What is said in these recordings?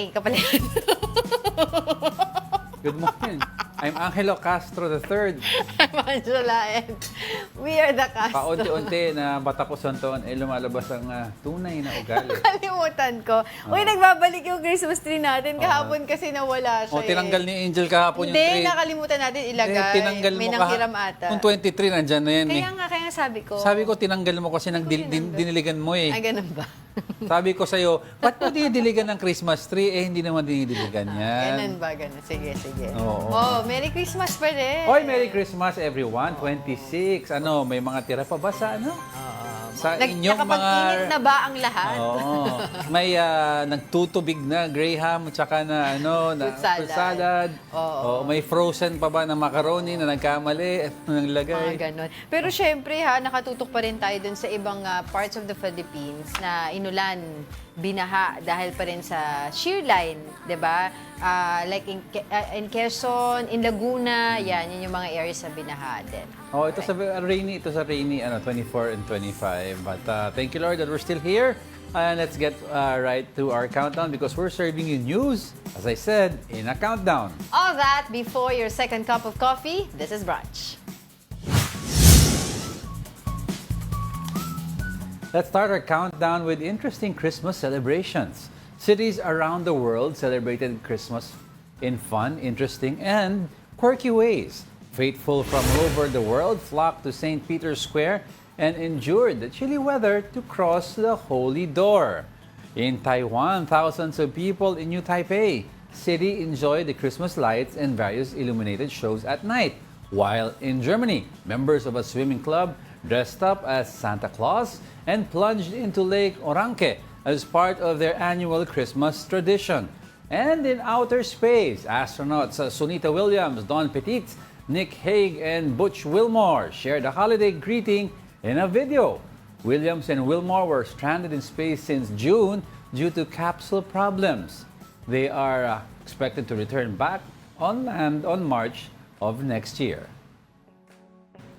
may kapalit. Good morning. I'm Angelo Castro III. I'm Angela and we are the Castro. Paunti-unti na batapos taon ay lumalabas ang tunay na ugali. Kalimutan ko. Uy, nagbabalik yung Christmas tree natin. Kahapon kasi nawala siya. Tinanggal ni Angel kahapon yung tree. Hindi, nakalimutan natin ilagay. Tinanggal may mo nanghiram ata. Kung 23, nandyan na yan Kaya nga sabi ko. Sabi ko, tinanggal mo kasi diniligan mo eh. Ay, ganun ba? Sabi ko sa'yo, ba't mo dinidiligan ng Christmas tree? Eh, hindi naman dinidiligan yan. Ganun ba? Ganun. Sige. Oo. Oh, Merry Christmas pa rin. Hoy, Merry Christmas everyone. 26. May mga tira pa ba sa sa inyong mga... Nakapag-init na ba ang lahat? Oo. May nagtutubig na graham at saka na Fruit salad. Oo. May frozen pa ba na macaroni na nagkamali at naglagay. Ganon. Pero syempre nakatutok pa rin tayo dun sa ibang parts of the Philippines na inulan, binaha dahil pa rin sa shear line, 'di ba? Like in Quezon, in Laguna, yun yung mga areas na binaha din. Oh, ito sa rainy, 24 and 25. But thank you Lord that we're still here. And let's get right to our countdown because we're serving you news, as I said, in a countdown. All that before your second cup of coffee. This is Brunch. Let's start our countdown with interesting Christmas celebrations. Cities around the world celebrated Christmas in fun, interesting, and quirky ways. Faithful from all over the world flocked to St. Peter's Square and endured the chilly weather to cross the Holy Door. In Taiwan, thousands of people in New Taipei City enjoyed the Christmas lights and various illuminated shows at night. While in Germany, members of a swimming club dressed up as Santa Claus and plunged into Lake Oranque as part of their annual Christmas tradition. And in outer space, astronauts Sunita Williams, Don Petit, Nick Hague, and Butch Wilmore shared a holiday greeting in a video. Williams and Wilmore were stranded in space since June due to capsule problems. They are expected to return back on land on March of next year.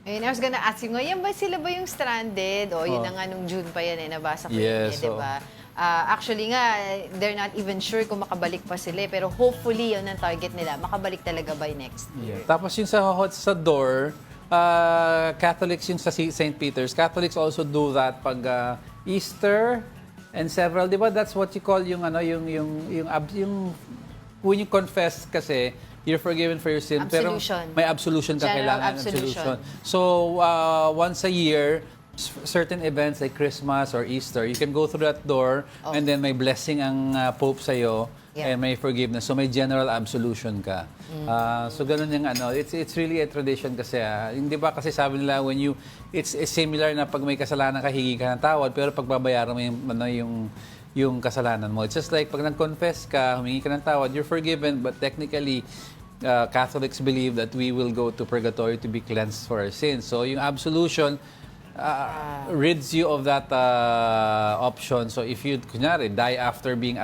And I was gonna ask you, sila ba yung stranded? Yun na nga nung June pa yan nabasa ko yun di ba? Actually nga, they're not even sure kung makabalik pa sila. Pero hopefully, yun ang target nila. Makabalik talaga by next year. Tapos yung sa door, Catholics yung sa St. Peter's. Catholics also do that pag Easter and several, di ba? That's what you call yung when you confess kasi, you're forgiven for your sin. Absolution. Pero may absolution ka, General kailangan absolution. So, once a year, certain events like Christmas or Easter, you can go through that door and then may blessing ang Pope sa'yo and may forgiveness. So, may general absolution ka. So, ganun yung it's really a tradition kasi. Hindi ba kasi sabi nila it's similar na pag may kasalanan ka, hingi ka ng tawad, pero pagbabayaran mo yung kasalanan mo. It's just like pag nag-confess ka, humingi ka ng tawad, you're forgiven, but technically, Catholics believe that we will go to purgatory to be cleansed for our sins. So yung absolution rids you of that option. So if you, kunyari, die after being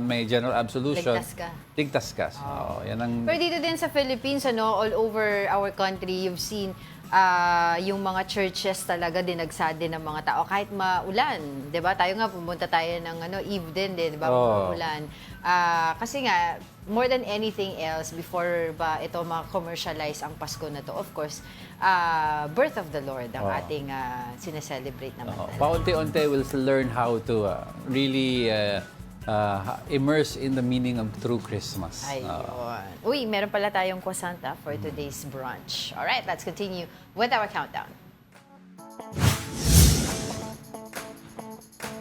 may general absolution, ligtas ka. So, yan ang... Pero dito din sa Philippines, all over our country, you've seen yung mga churches talaga dinagsad din ng mga tao kahit maulan, 'di ba? Tayo nga pumunta tayo ng Eve din, 'di ba? Maulan. Kasi nga more than anything else before ba ito ma-commercialize ang Pasko na to, of course, birth of the Lord ang ating sineselebrate naman. Paunti-unti we'll learn how to really immerse in the meaning of true Christmas. Ayun. Uy, meron pala tayong kwasanta for today's brunch. Alright, let's continue with our countdown.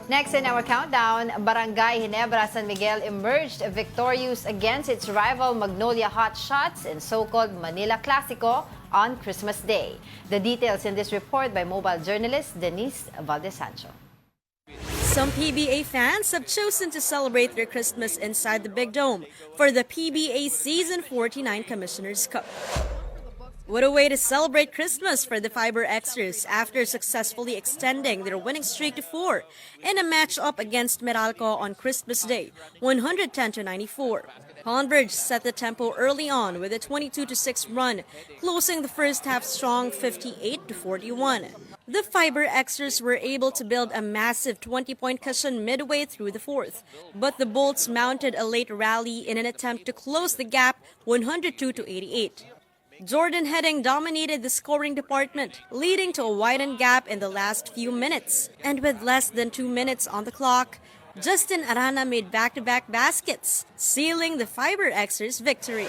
Next in our countdown, Barangay Ginebra, San Miguel emerged victorious against its rival Magnolia Hotshots in so-called Manila Clasico on Christmas Day. The details in this report by mobile journalist Denise Valdez-Sancho. Some PBA fans have chosen to celebrate their Christmas inside the Big Dome for the PBA Season 49 Commissioner's Cup. What a way to celebrate Christmas for the Fiber Xers after successfully extending their winning streak to 4 in a match-up against Meralco on Christmas Day, 110-94. Converge set the tempo early on with a 22-6 run, closing the first half strong 58-41. The Fiber Xers were able to build a massive 20-point cushion midway through the fourth, but the Bolts mounted a late rally in an attempt to close the gap 102-88. Jordan Heading dominated the scoring department, leading to a widened gap in the last few minutes. And with less than 2 minutes on the clock, Justin Arana made back-to-back baskets, sealing the Fiber Xers' victory.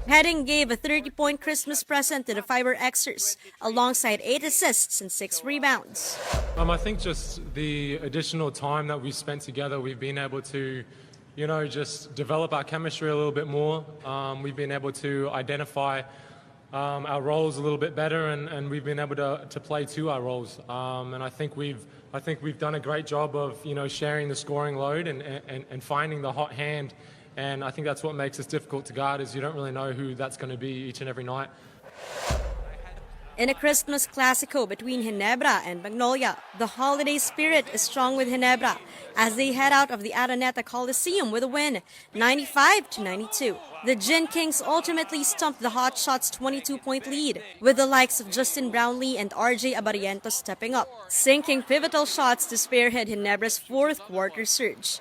Heading gave a 30-point Christmas present to the Fiber Xers, alongside 8 assists and 6 rebounds. I think just the additional time that we've spent together, we've been able to, just develop our chemistry a little bit more. We've been able to identify our roles a little bit better, and we've been able to play to our roles. And I think we've done a great job of sharing the scoring load and finding the hot hand. And I think that's what makes us difficult to guard, is you don't really know who that's going to be each and every night. In a Christmas Classico between Ginebra and Magnolia, the holiday spirit is strong with Ginebra as they head out of the Araneta Coliseum with a win, 95-92. The Gin Kings ultimately stumped the Hot Shots' 22-point lead, with the likes of Justin Brownlee and RJ Abarientos stepping up, sinking pivotal shots to spearhead Ginebra's fourth quarter surge.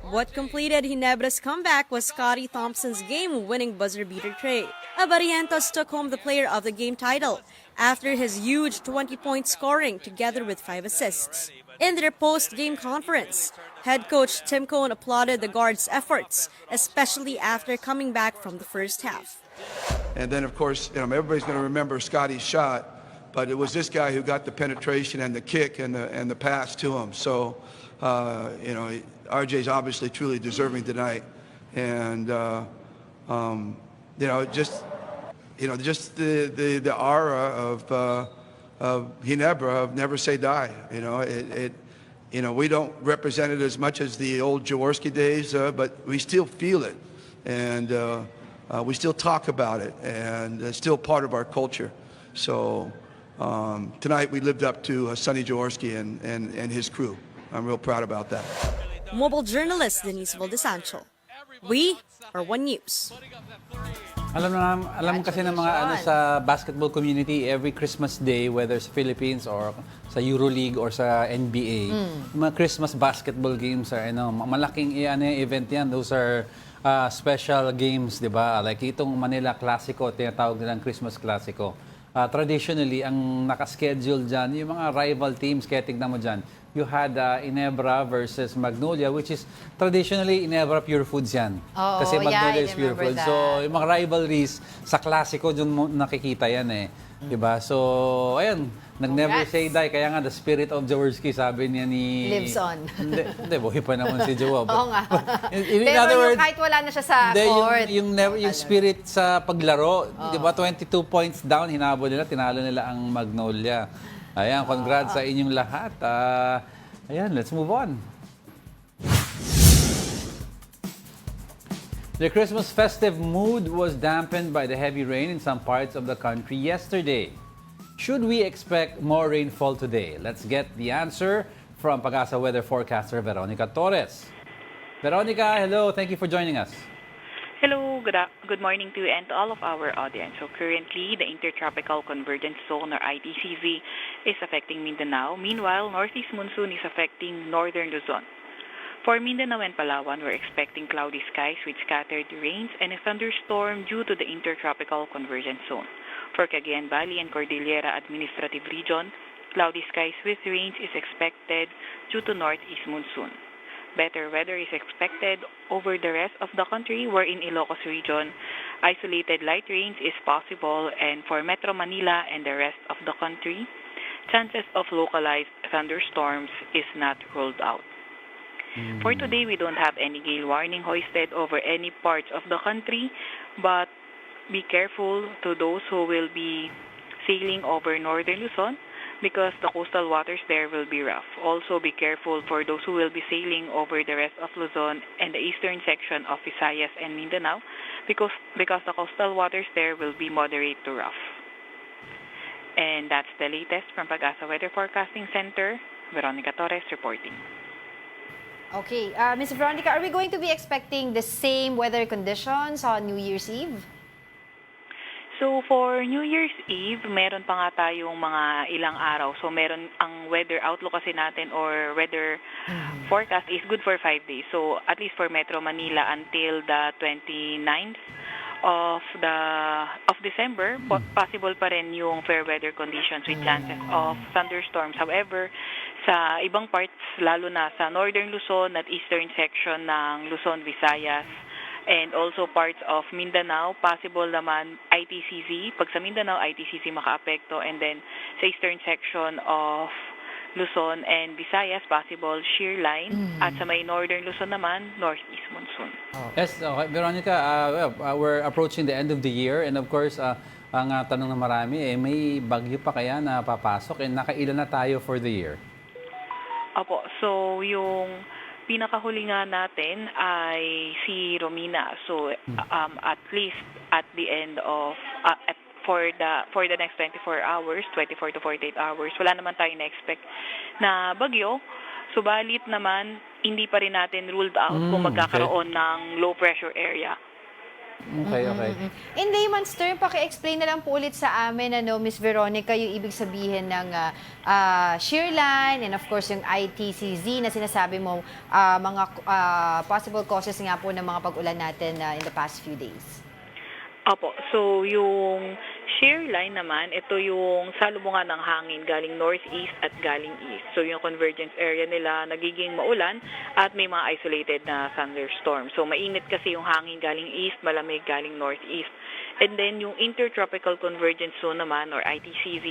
What completed Ginebra's comeback was Scotty Thompson's game-winning buzzer-beater tray. Abarientos took home the player of the game title after his huge 20-point scoring together with 5 assists. In their post-game conference, head coach Tim Cohn applauded the guards' efforts, especially after coming back from the first half. And then, of course, everybody's going to remember Scotty's shot, but it was this guy who got the penetration and the kick and the pass to him. So, RJ's obviously truly deserving tonight, and just the aura of Ginebra of never say die. We don't represent it as much as the old Jaworski days, but we still feel it, and we still talk about it, and it's still part of our culture. So tonight we lived up to Sonny Jaworski and his crew. I'm real proud about that. Mobile journalist Denise Valdesancho. We are One News. Alam kasi ng mga sa basketball community, every Christmas Day, whether sa Philippines or sa EuroLeague or sa NBA, mga Christmas basketball games are malaking event yan. Those are special games, di ba? Like itong Manila Classico, tinatawag nilang Christmas Classico. Traditionally, ang nakaschedule dyan, yung mga rival teams, kaya tignan mo dyan, you had Ginebra versus Magnolia, which is traditionally Ginebra Pure Foods yan. Oh, kasi Magnolia is Pure Foods. that. So, yung mga rivalries sa Classico, dun mo nakikita yan eh. Diba? So, ayun, nag-never say die. Kaya nga, the spirit of Jaworski, sabi niya ni... Lives on. Hindi, buhay pa naman si Jowa. Oo nga. In Pero other words, kahit wala na siya sa court. yung spirit sa paglaro, di ba, 22 points down, hinabol nila, tinalo nila ang Magnolia. Ayan, congrats sa inyong lahat. Ayan, let's move on. The Christmas festive mood was dampened by the heavy rain in some parts of the country yesterday. Should we expect more rainfall today? Let's get the answer from Pag-asa weather forecaster Veronica Torres. Veronica, hello. Thank you for joining us. Hello, good morning to you and to all of our audience. So currently, the Intertropical Convergence Zone or ITCZ is affecting Mindanao. Meanwhile, northeast monsoon is affecting northern Luzon. For Mindanao and Palawan, we're expecting cloudy skies with scattered rains and a thunderstorm due to the Intertropical Convergence Zone. For Cagayan Valley and Cordillera Administrative Region, cloudy skies with rains is expected due to northeast monsoon. Better weather is expected over the rest of the country, where in Ilocos region, isolated light rains is possible, and for Metro Manila and the rest of the country, chances of localized thunderstorms is not ruled out. For today, we don't have any gale warning hoisted over any parts of the country, but be careful to those who will be sailing over northern Luzon, because the coastal waters there will be rough. Also, be careful for those who will be sailing over the rest of Luzon and the eastern section of Visayas and Mindanao, because the coastal waters there will be moderate to rough. And that's the latest from Pag-asa Weather Forecasting Center. Veronica Torres reporting. Okay, Ms. Veronica, are we going to be expecting the same weather conditions on New Year's Eve? So for New Year's Eve, meron pa nga tayong mga ilang araw. So meron ang weather outlook kasi natin or weather forecast is good for 5 days. So at least for Metro Manila until the 29th of December, possible pa rin yung fair weather conditions with chances of thunderstorms. However, sa ibang parts, lalo na sa northern Luzon at eastern section ng Luzon, Visayas, and also parts of Mindanao, possible naman ITCZ. Pag sa Mindanao, ITCZ makaapekto. And then sa eastern section of Luzon and Visayas, possible shear line. At sa may northern Luzon naman, northeast monsoon. Yes, okay. Veronica, we're approaching the end of the year and of course, ang tanong ng marami, may bagyo pa kaya na papasok and nakailan na tayo for the year? Opo, so yung pinakahuli nga natin ay si Romina. So at least at the end of for the next 24 hours, 24 to 48 hours, wala naman tayong na-expect na bagyo. Subalit naman, hindi pa rin natin ruled out kung magkakaroon ng low pressure area. Okay. In layman's term, paki-explain na lang po ulit sa amin, Miss Veronica, yung ibig sabihin ng shear line and of course yung ITCZ na sinasabi mo, mga possible causes nga po ng mga pag-ulan natin in the past few days. Opo, so yung shear line naman, ito yung salubungan ng hangin galing northeast at galing east. So yung convergence area nila nagiging maulan at may mga isolated na thunderstorm. So mainit kasi yung hangin galing east, malamig galing northeast. And then yung intertropical convergence zone naman or ITCZ,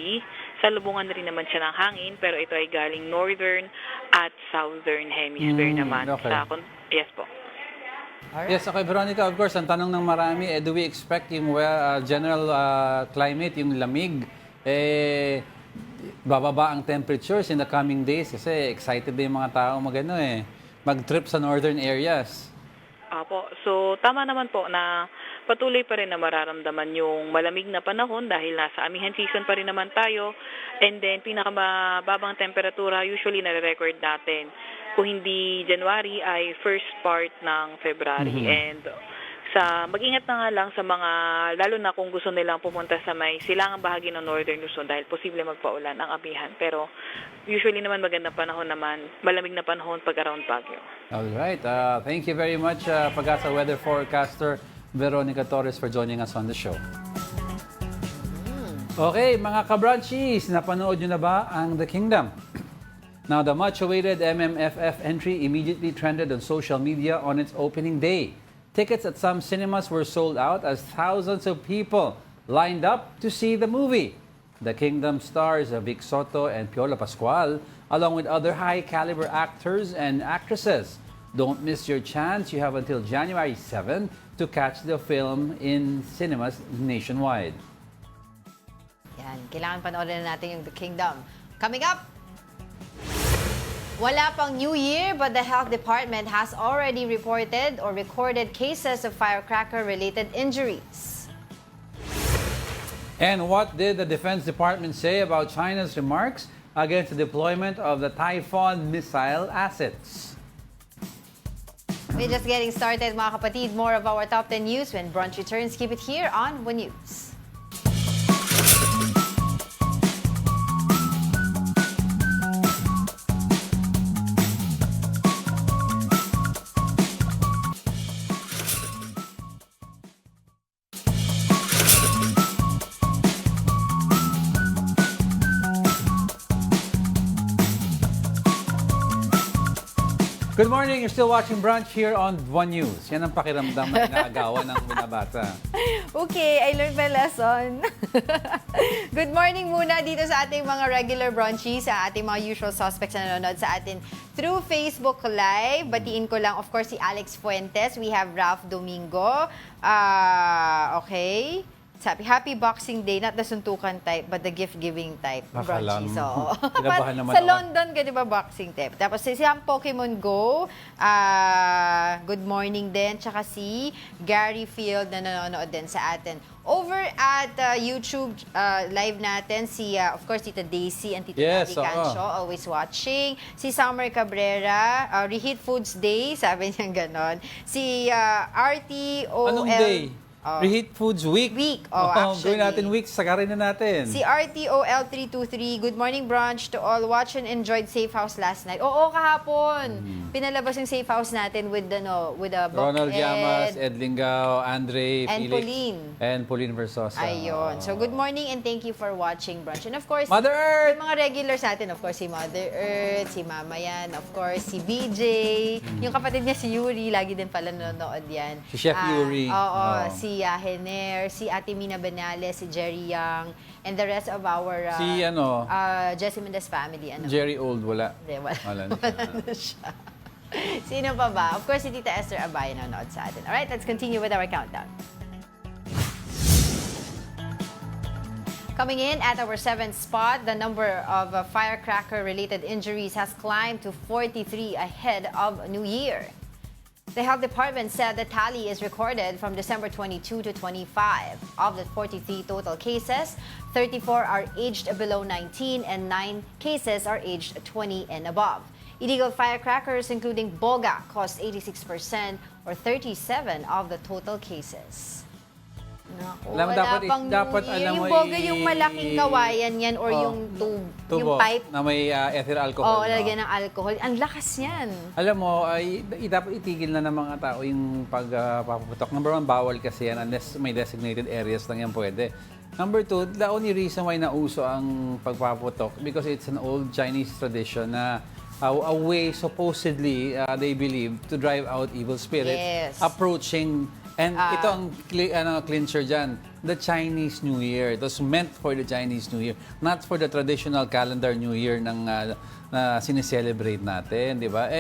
salubungan na rin naman siya ng hangin pero ito ay galing northern at southern hemisphere naman. Okay. Yes po. Yes, okay, Veronica, of course, ang tanong ng marami, do we expect yung general climate, yung lamig, bababa ang temperatures in the coming days? Kasi excited din yung mga tao mag-trip sa northern areas. Apo, so tama naman po na patuloy pa rin na mararamdaman yung malamig na panahon dahil nasa amihan season pa rin naman tayo. And then pinakamababang temperatura usually nare-record natin kung hindi January ay first part ng February. And mag-ingat na nga lang sa mga, lalo na kung gusto nilang pumunta sa may silangang bahagi ng Northern Luzon dahil posible magpaulan ang amihan. Pero usually naman magandang panahon naman, malamig na panahon pag around Baguio. Alright, thank you very much, Pag-asa Weather Forecaster Veronica Torres for joining us on the show. Okay, mga ka-brunchies, napanood nyo na ba ang The Kingdom? Now, the much-awaited MMFF entry immediately trended on social media on its opening day. Tickets at some cinemas were sold out as thousands of people lined up to see the movie. The Kingdom stars Vic Soto and Piola Pascual, along with other high-caliber actors and actresses. Don't miss your chance. You have until January 7 to catch the film in cinemas nationwide. Yan, kailangan panoorin na natin yung The Kingdom. Coming up, wala pang New Year, but the Health Department has already reported or recorded cases of firecracker-related injuries. And what did the Defense Department say about China's remarks against the deployment of the Typhoon missile assets? We're just getting started, mga kapatid. More of our top 10 news when Brunch returns. Keep it here on One News. Good morning. You're still watching Brunch here on One News. Yan ang pakiramdam na inaagawan ng binabata. Okay, I learned my lesson. Good morning muna dito sa ating mga regular brunchies, sa ating mga usual suspects na nanonood sa atin through Facebook Live. Batiin ko lang, of course, si Alex Fuentes. We have Ralph Domingo. Okay. Sabi, happy Boxing Day, not the suntukan type, but the gift-giving type. Akala Brunchies, mo. oo. Kinabahan naman Sa ako. London ka, di ba, boxing type. Tapos si ang Pokemon Go, good morning din. Tsaka si Gary Field na nanonood din sa atin. Over at YouTube live natin, of course, Tita Daisy and Tita Yes, Daddy Cancho, always watching. Si Summer Cabrera, Reheat Foods Day, sabi niya ganon. Si RTOL... Anong day? Reheat Foods Week. Actually. Gawin natin week, sakarin na natin. Si RTOL323, good morning brunch to all. Watch and enjoyed Safe House last night. Oo, kahapon. Pinalabas yung Safe House natin with a book Ronald Llamas, Ed Lingao, Andre, and Felix. Pauline. And Pauline Versosa. Ayun. So, good morning and thank you for watching Brunch. And of course, Mother Earth! yung mga regulars natin, of course, si Mother Earth, si Mama yan, of course, si BJ, yung kapatid niya si Yuri, lagi din pala nanonood yan. Si Chef Yuri. Oo, si Hener, si Ate Mina Benales, si Jerry Young, and the rest of our Jessie Mendez family. Jerry Old, wala. Hindi, wala. Wala Na siya. Sino pa ba? Of course, si Tita Esther Abay nanonood sa atin. Alright, let's continue with our countdown. Coming in at our 7th spot, the number of firecracker-related injuries has climbed to 43 ahead of New Year. The Health Department said the tally is recorded from December 22 to 25. Of the 43 total cases, 34 are aged below 19 and 9 cases are aged 20 and above. Illegal firecrackers, including boga, caused 86% or 37 of the total cases. Naku, Alam mo, dapat New Year. alam mo Yung boga, yung malaking kawayan yan or yung tube, yung tubo pipe. na may ethyl alcohol. Oo, lalagyan ng alcohol. Ang lakas yan. Alam mo, dapat itigil na ng mga tao yung pagpaputok. Number one, bawal kasi yan unless may designated areas lang yan pwede. Number two, the only reason why nauso ang pagpaputok because it's an old Chinese tradition na a way supposedly they believe to drive out evil spirits approaching. And ito ang clincher dyan, the Chinese New Year. It was meant for the Chinese New Year, not for the traditional calendar New Year na sineselebrate natin, di ba?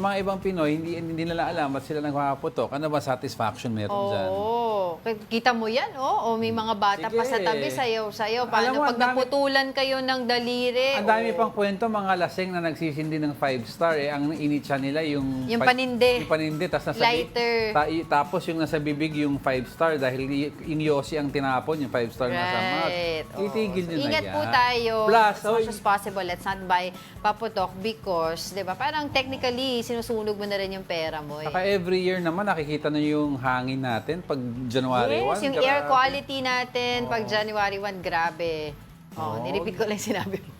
Mga ibang Pinoy, hindi nila alam at sila nagpaputok. Ano ba satisfaction meron dyan? Oo. Kita mo yan, oh. O may mga bata pa sa tabi, sayaw-sayaw. Paano Alam mo, pag naputulan kayo ng daliri? Ang dami pang kwento, mga lasing na nagsisindi ng 5-star. Ang initsa nila yung paninde. Yung paninde. Lighter. Tapos yung nasa bibig yung 5-star dahil yung Yossi ang tinapon, yung 5-star na sa mouth. Itigil nyo na yan. Ingat po tayo. Plus, as much as possible, let's not buy paputok because, di ba, parang technically, sinusunog mo na rin yung pera mo. Saka every year naman, nakikita na yung hangin natin pag January 1. Yes, yung air quality natin pag January 1, grabe. Nirepeat ko lang yung sinabi mo.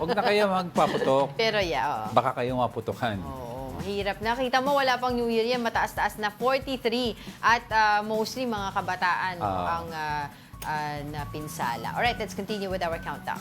Huwag na kayo magpaputok. Pero yeah, Baka kayo maputukan. Mahirap. Nakita mo, wala pang New Year yan. Mataas-taas na 43. At mostly mga kabataan ang napinsala. Alright, let's continue with our countdown.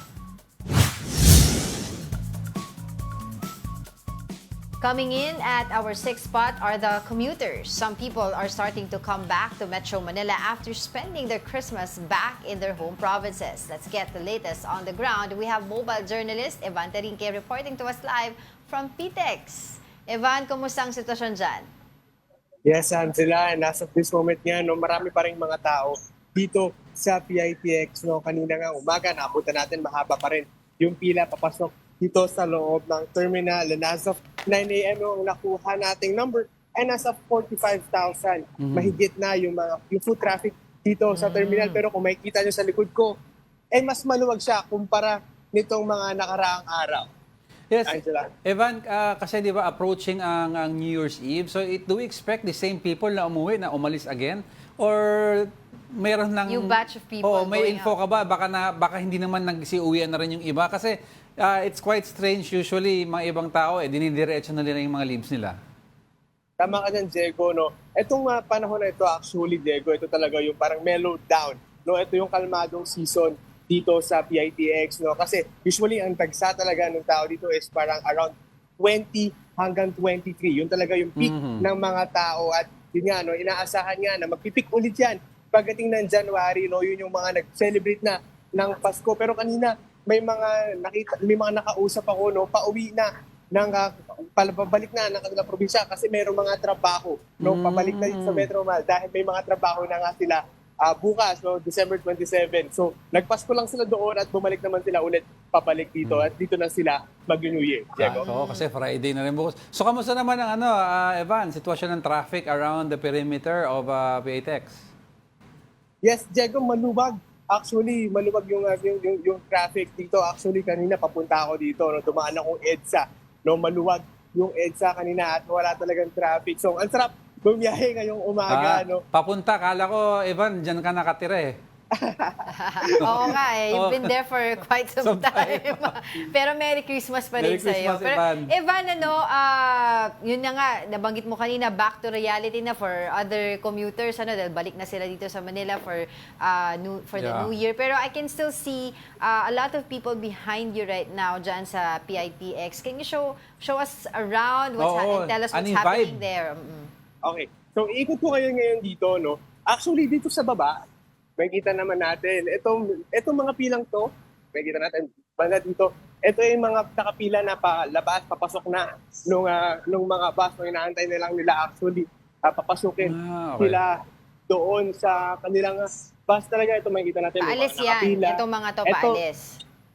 Coming in at our 6th spot are the commuters. Some people are starting to come back to Metro Manila after spending their Christmas back in their home provinces. Let's get the latest on the ground. We have mobile journalist Evan Tarinque reporting to us live from PTEX. Evan, kumusta ang sitwasyon dyan? Yes, Angela. Nasa this moment nga, marami pa rin mga tao dito sa PITX. Kanina nga umaga, napunta natin, mahaba pa rin yung pila papasok dito sa loob ng terminal. And as of 9 a.m. yung nakuha nating number ay nasa 45,000. Mahigit na yung food traffic dito sa terminal. Pero kung makikita nyo sa likod ko, mas maluwag siya kumpara nitong mga nakaraang araw. Yes, Angela. Evan, kasi di ba approaching ang New Year's Eve, so do we expect the same people na umuwi, na umalis again? Or meron ng... Yung batch of people may going info out. ka ba? Baka hindi naman nagsiuwian na rin yung iba. Kasi it's quite strange usually, mga ibang tao, dinidiretso na nila yung mga leaves nila. Tama ka dyan, Diego. Itong panahon na ito, actually, Diego, ito talaga yung parang mellow down. Ito yung kalmadong season dito sa PITX. Kasi usually, ang tagsa talaga ng tao dito is parang around 20 hanggang 23. Yun talaga yung peak ng mga tao. At yun nga, inaasahan nga na magpipik ulit yan. Pagdating ng January, yun yung mga nag-celebrate na ng Pasko. Pero kanina, may mga nakausap ako, pauwi na pabalik na ng kanilang probinsya kasi mayroong mga trabaho pabalik na dito sa Metro Manila dahil may mga trabaho na nga sila bukas, no, December 27. So, nagpasko lang sila doon at bumalik naman sila ulit pabalik dito. At dito na sila mag-New Year. Diego? Oo, kasi Friday na rin bukas. So, kamusta naman ang Evan, sitwasyon ng traffic around the perimeter of PATX? Yes, Diego, maluwag. Actually, maluwag yung traffic dito. Actually, kanina papunta ako dito. No, dumaan akong EDSA. No, maluwag yung EDSA kanina at wala talagang traffic. So, ang sarap bumiyahe ngayong umaga. No? Papunta, kala ko, Evan, dyan ka nakatira eh. Oo nga eh. You've been there for quite some time. Pero Merry Christmas pa rin Merry sa'yo. Christmas, Pero Evan. Evan, yun na nga, nabanggit mo kanina, back to reality na for other commuters, dahil balik na sila dito sa Manila for the New Year. Pero I can still see a lot of people behind you right now dyan sa PITX. Can you show us around and tell us what's happening there? Okay. So, ikot ko ngayon dito, no? Actually, dito sa baba, makikita naman natin, itong mga pilang to, makikita natin, banda dito, ito yung mga nakapila na palabas, papasok na nung mga bus, nung inaantay na lang nila actually, papasukin sila doon sa kanilang bus talaga. Ito makikita natin. Paalis yan. Nakapila. Itong mga to, paalis.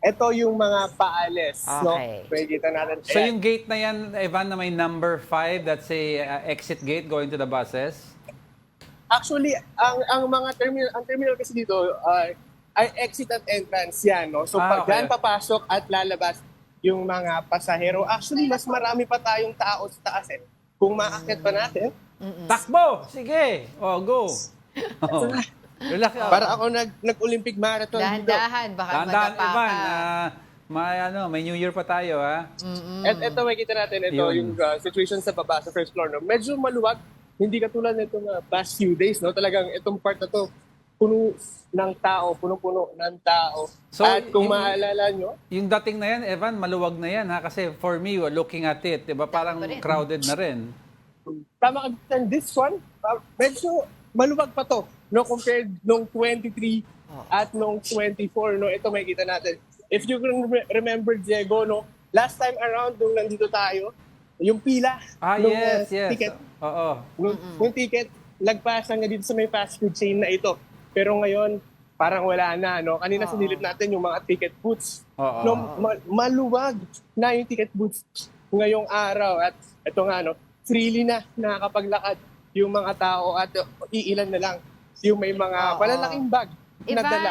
Ito yung mga paalis. No? Okay. Makikita natin. So yung gate na yan, Evan, na may number 5, that's a exit gate going to the buses? Actually, ang terminal kasi dito ay exit at entrance yan, no? So pag okay. yan papasok at lalabas yung mga pasahero, actually mas marami pa tayong tao sa taas eh. Kung maakyat pa natin. Takbo! Sige! Oh, go! Oh. Relax. Para ako nag-Olympic marathon dito. Dahan-dahan, baka Dahan-dahan, madapa Evan. ka. May New Year pa tayo, ha? At ito makikita natin, ito yung situation sa baba, sa first floor. No? Medyo maluwag, hindi katulad nitong past few days. No? Talagang itong part na to, puno ng tao, puno-puno ng tao. So, at kung maalala nyo, yung dating na yan, Evan, maluwag na yan, ha? Kasi for me, looking at it, diba, parang crowded na rin. tama ka, this one, medyo maluwag pa to, no, compared nung 23 at nung 24, no, ito makikita natin. If you can remember, Diego, no, last time around, nung nandito tayo, yung pila, nung ticket, yung ticket, lagpasan nga dito sa may fast food chain na ito. Pero ngayon, parang wala na, no? Kanina sinilip natin yung mga ticket booths. No, maluwag na yung ticket booths ngayong araw. At ito nga, no, freely na nakakapaglakad yung mga tao at iilan na lang yung may mga malalaking bag na dala.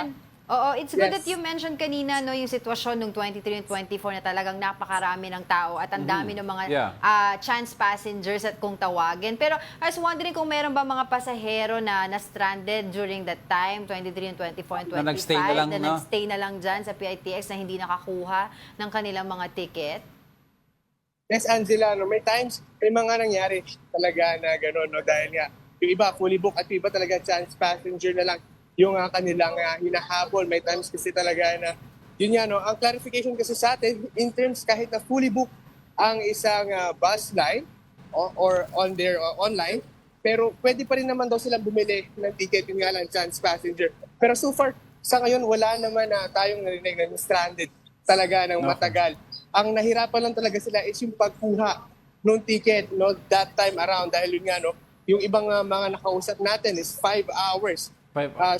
It's good that you mentioned kanina, no, yung sitwasyon nung 23 and 24 na talagang napakarami ng tao at ang dami ng mga chance passengers at kung tawagin. Pero I was wondering kung meron ba mga pasahero na stranded during that time, 23 and 24 and 25, na nagstay na lang dyan sa PITX na hindi nakakuha ng kanilang mga ticket? Yes, Angela, no, may times, may mga nangyari talaga na gano'n, no, dahil nga, yung iba fully book at yung iba talaga chance passenger na lang yung kanilang hinahabol. May times kasi talaga na, yun nga, no, ang clarification kasi sa atin, in terms kahit na fully book ang isang bus line or on their online, pero pwede pa rin naman daw silang bumili ng ticket, yun nga lang, chance passenger. Pero so far, sa ngayon, wala naman na tayong narinig na stranded talaga ng matagal. Ang nahirapan lang talaga sila is yung pagkuha ng ticket, no, that time around, dahil yun nga, no, yung ibang mga nakausap natin is 5 hours.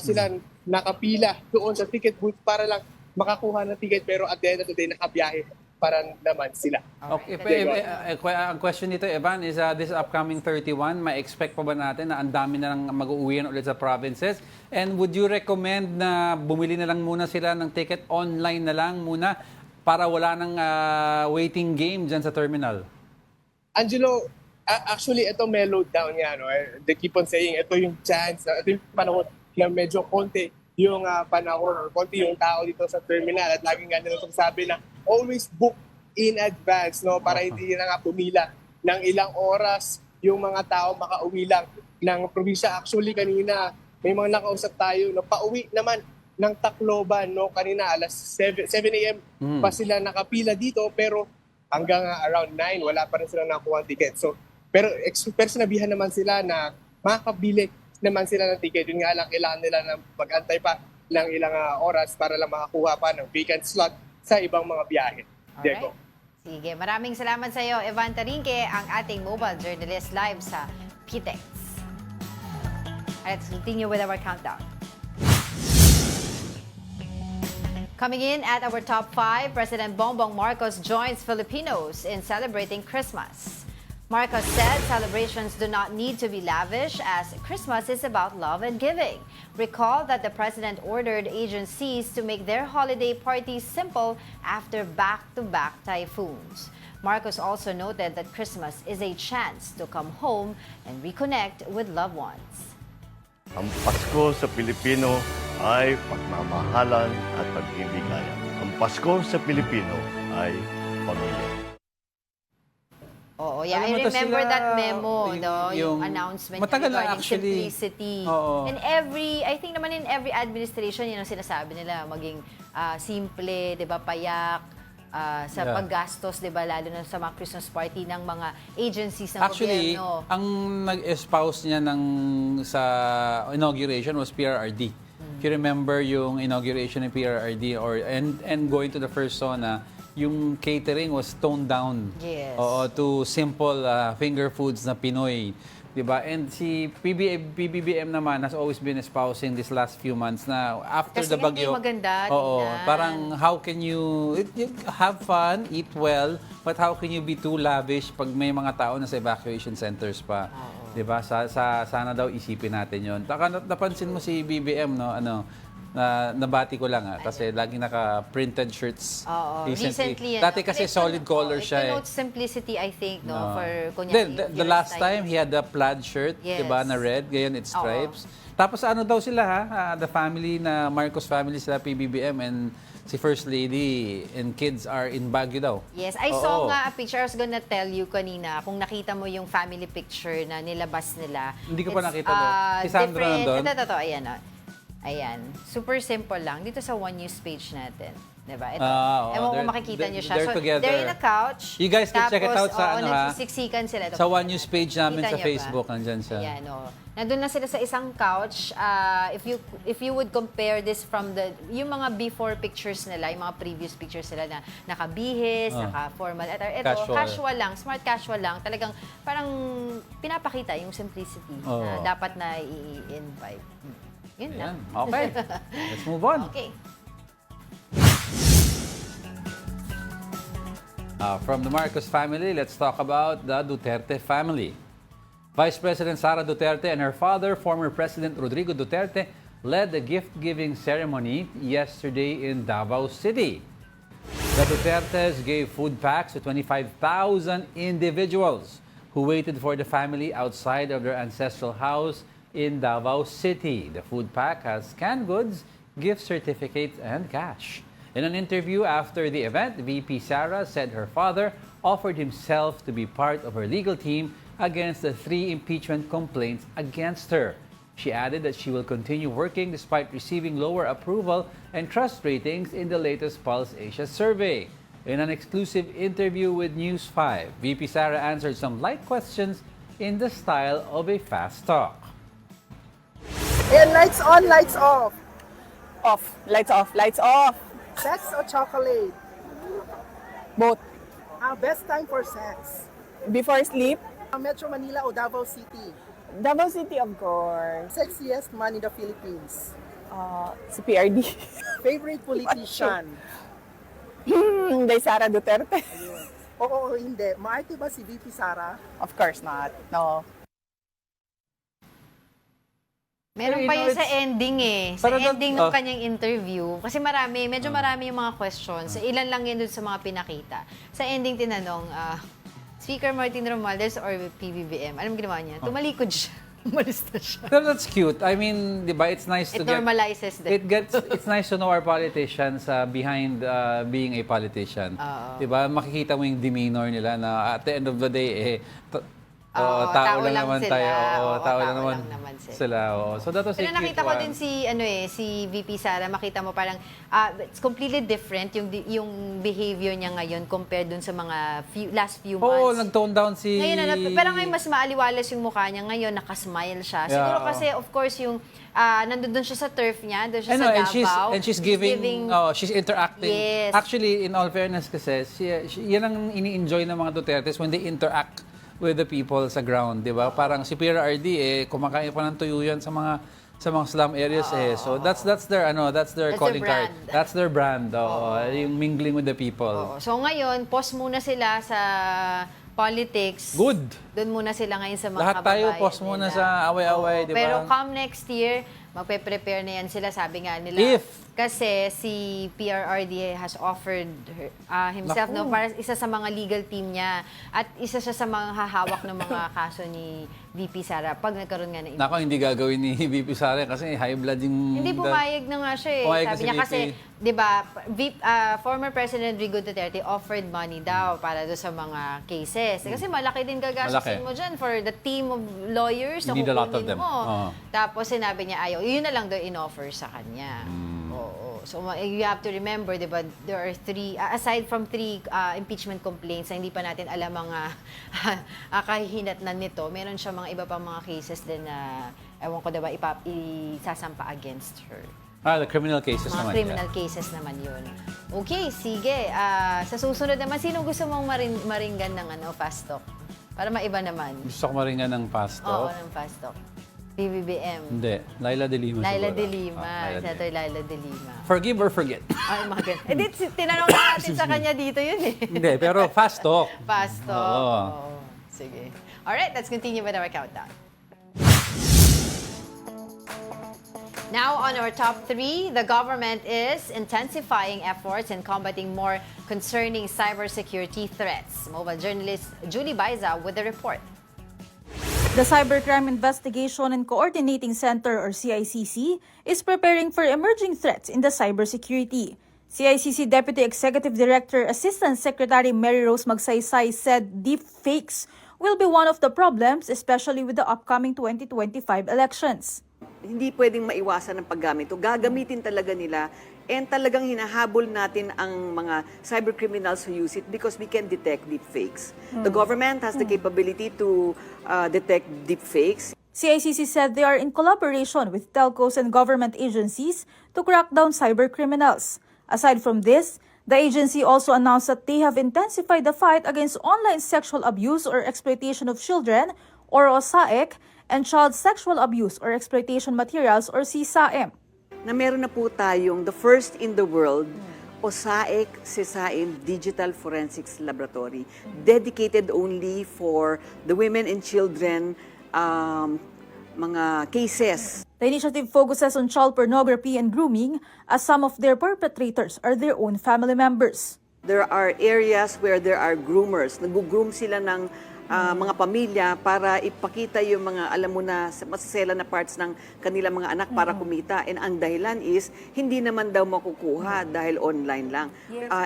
Sila nakapila doon sa ticket booth para lang makakuha ng ticket, pero at the end of the day nakabiyahe para naman sila. Okay, ang question nito, Evan, is this upcoming 31, may expect pa ba natin na ang dami na lang mag-uuwian ulit sa provinces? And would you recommend na bumili na lang muna sila ng ticket online na lang muna para wala ng waiting game dyan sa terminal? Angelo, actually ito mellow down nga, no? They keep on saying ito yung chance, ito yung panahon na medyo konti yung panahon or konti yung tao dito sa terminal, at laging nga nila sabi na always book in advance, no, para hindi na nga pumila ng ilang oras yung mga tao makauwi lang ng probinsya. Actually kanina may mga nakausap tayo na pauwi naman ng Tacloban, no, kanina alas 7 a.m. pa sila nakapila dito, pero hanggang around 9 wala pa rin sila nakuha ang ticket. So pero sinabihan naman sila na makakabili naman sila ng ticket. Yun nga lang, kailangan nila na mag-antay pa ng ilang oras para lang makakuha pa ng vacant slot sa ibang mga biyahe. Diego. Sige, maraming salamat sa iyo, Evan Tarinque, ang ating mobile journalist live sa PITX. Let's continue with our countdown. Coming in at our top 5, President Bongbong Marcos joins Filipinos in celebrating Christmas. Marcos said celebrations do not need to be lavish as Christmas is about love and giving. Recall that the president ordered agencies to make their holiday parties simple after back-to-back typhoons. Marcos also noted that Christmas is a chance to come home and reconnect with loved ones. Ang Pasko sa Pilipino ay pagmamahalan at pag-ibigayan. Ang Pasko sa Pilipino ay pamilya. Oo, yeah, Alam mo, I tas remember sila, that memo, no, yung announcement matagal na regarding actually. simplicity. Oo. And I think naman in every administration, yun ang sinasabi nila, maging simple, di ba, payak, sa Yeah. paggastos, di ba, lalo na sa mga Christmas party ng mga agencies ng Actually, gobyerno. ang nag-espouse niya sa inauguration was PRRD. If you remember yung inauguration ng PRRD and going to the first sauna, yung catering was toned down. Yes. Oo, to simple finger foods na Pinoy. Diba? And si PBBM naman has always been espousing this last few months na after Kasi the bagyo. hindi maganda, Oo, tingnan. parang how can you have fun, eat well, but how can you be too lavish pag may mga tao na sa evacuation centers pa? Diba? Sana daw isipin natin yon. Napansin mo si BBM, no? Nabati ko lang kasi laging naka-printed shirts. Oo, recently. Dati kasi solid color siya It denotes simplicity, I think, no? For, Then, kunyari, the last time, he had the plaid shirt, Yes. diba, na red, ngayon it's stripes. Tapos ano daw sila the family na Marcos family sila, PBBM, and si First Lady and kids are in Baguio daw. Yes, I saw nga a picture. I was gonna tell you kanina, kung nakita mo yung family picture na nilabas nila. Hindi ko pa nakita doon. Si Sandro nandun? Ito, ayan. Ayan. Super simple lang. Dito sa One News page natin. Diba? Ito. Ewan ko makikita nyo siya. They're together. They're in a couch. You guys can check it out sa nagsisiksikan sila. Ito, sa One News page namin Kita sa niyo Facebook. ba? Nandyan siya. Ayan, nandun na sila sa isang couch. If you would compare this from yung mga before pictures nila, yung mga previous pictures nila na nakabihis, naka-formal. Ito, casual lang, smart casual lang. Talagang parang pinapakita yung simplicity na dapat na i-invite. Yun na. Okay. Let's move on. Okay. From the Marcos family, let's talk about the Duterte family. Vice President Sara Duterte and her father, former President Rodrigo Duterte, led the gift-giving ceremony yesterday in Davao City. The Dutertes gave food packs to 25,000 individuals who waited for the family outside of their ancestral house in Davao City. The food pack has canned goods, gift certificates, and cash. In an interview after the event, VP Sara said her father offered himself to be part of her legal team against the 3 impeachment complaints against her. She added that she will continue working despite receiving lower approval and trust ratings in the latest Pulse Asia survey. In an exclusive interview with News 5, VP Sara answered some light questions in the style of a fast talk. And lights on, lights off. Off. Lights off. Lights off. Sex or chocolate? Both. Best time for sex? Before sleep, Metro Manila o Davao City? Davao City, of course. Sexiest man in the Philippines? Si PRD. Favorite politician? Day Sara Duterte. Oo o hindi. Maarte ba si VP Sara? Of course not. No. Meron Pero, pa you know, yun sa ending Sa Parang ending ng kanyang interview. Kasi medyo marami yung mga questions. Ilan lang yun dun sa mga pinakita. Sa ending tinanong, Speaker Martin Romualdez or PBBM? Anong ginawa niya? Tumalikod siya. Umalis na siya. Pero that's cute. I mean, di ba, it's nice to It normalizes it's nice to know our politicians behind being a politician. Di ba, makikita mo yung demeanor nila na at the end of the day, tao lang naman sila. tayo. Tao lang naman sila. So that was Pero a cute nakita ko one. din si VP Sara, makita mo parang it's completely different yung behavior niya ngayon compared dun sa mga last few months. Oo, nag-tone down si... Ngayon, pero ngayon mas maaliwalas yung mukha niya ngayon, nakasmile siya. Siguro kasi, of course, yung nandun siya sa turf niya, doon siya sa Davao. And she's giving she's interacting. Yes. Actually, in all fairness kasi, yan ang ini-enjoy ng mga Dutertes when they interact with the people sa ground, di ba? Parang si PRRD, kumakain pa ng tuyo yan sa mga sa mga slum areas So that's their that's their That's calling their card. brand. That's their brand. Yung mingling with the people. Oo. So ngayon, pause muna sila sa politics. Good. Doon muna sila ngayon sa mga Lahat tayo kababayan pause muna nila. sa away-away, Oo. di ba? Pero come next year, magpe-prepare na yan sila. Sabi nga nila. If. Kasi si PRRD has offered himself, Naku. para isa sa mga legal team niya. At isa siya sa mga hahawak ng mga kaso ni VP Sara pag nagkaroon nga ng Nako, hindi gagawin ni VP Sara kasi high blood yung... Hindi, pumayag na nga siya eh. Pumayag na Sabi si niya VP. kasi, di ba, former President Rodrigo Duterte offered money daw para doon sa mga cases. Kasi malaki din gagastusin Malaki. mo dyan for the team of lawyers na You need a lot of kukunin them. mo. Oo. Tapos sinabi niya ayaw. Yun na lang daw in-offer sa kanya. Oo. So you have to remember, di ba, there are aside from three impeachment complaints na hindi pa natin alam mga kahihinatnan nito, meron siya mga iba pang mga cases din na, ewan ko diba, isasampa against her. The criminal cases Mga naman. criminal cases naman yun. Okay, sige. Sa susunod naman, sino gusto mong maringgan ng fast talk? Para maiba naman. Gusto ko maringan ng pasto. Oo, ng fast talk. PBBM. Hindi. Laila de Lima Laila siguro. de Lima. Laila de Senator Laila de Lima. Forgive or forget? Ay, mga ganun. Eh, tinanong na natin sa kanya dito yun eh. Hindi, pero fast talk. Fast talk. Oo. Oo. Sige. Alright, let's continue with our countdown. Now, on our top 3, the government is intensifying efforts in combating more concerning cybersecurity threats. Mobile journalist Julie Baiza with the report. The Cybercrime Investigation and Coordinating Center, or CICC, is preparing for emerging threats in the cybersecurity. CICC Deputy Executive Director Assistant Secretary Mary Rose Magsaysay said deepfakes will be one of the problems, especially with the upcoming 2025 elections. Hindi pwedeng maiwasan ng paggamit. Gagamitin talaga nila and talagang hinahabol natin ang mga cyber criminals who use it because we can detect deepfakes. The government has the capability to detect deepfakes. CICC said they are in collaboration with telcos and government agencies to crack down cyber criminals. Aside from this, the agency also announced that they have intensified the fight against online sexual abuse or exploitation of children, or OSAEC, and child sexual abuse or exploitation materials, or CSAM. Na meron na po tayong the first in the world OSAEC CSAM Digital Forensics Laboratory, dedicated only for the women and children mga cases. The initiative focuses on child pornography and grooming, as some of their perpetrators are their own family members. There are areas where there are groomers. Nag-groom sila ng mga pamilya para ipakita yung mga, alam mo na, masasela na parts ng kanilang mga anak para kumita. And ang dahilan is, hindi naman daw makukuha dahil online lang.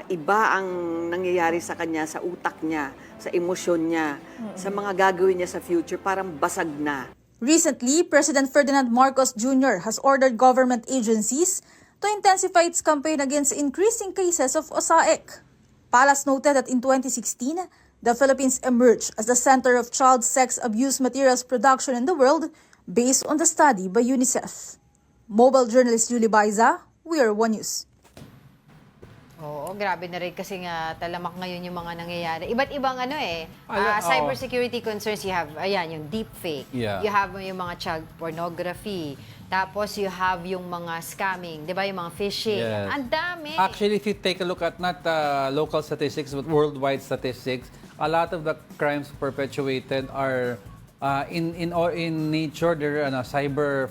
Iba ang nangyayari sa kanya, sa utak niya, sa emosyon niya, sa mga gagawin niya sa future, parang basag na. Recently, President Ferdinand Marcos Jr. has ordered government agencies to intensify its campaign against increasing cases of OSAEC. Palace noted that in 2016, the Philippines emerged as the center of child sex abuse materials production in the world based on the study by UNICEF. Mobile journalist Julie Baiza, We Are One News. Oo, grabe na rin kasi nga talamak ngayon yung mga nangyayari. Iba't ibang Oo. cybersecurity concerns. You have, ayan, yung deepfake. Yeah. You have yung mga child pornography. Tapos you have yung mga scamming, di ba? Yung mga phishing. Yes. Ang dami. Actually, if you take a look at not local statistics but worldwide statistics, a lot of the crimes perpetuated are in nature. They're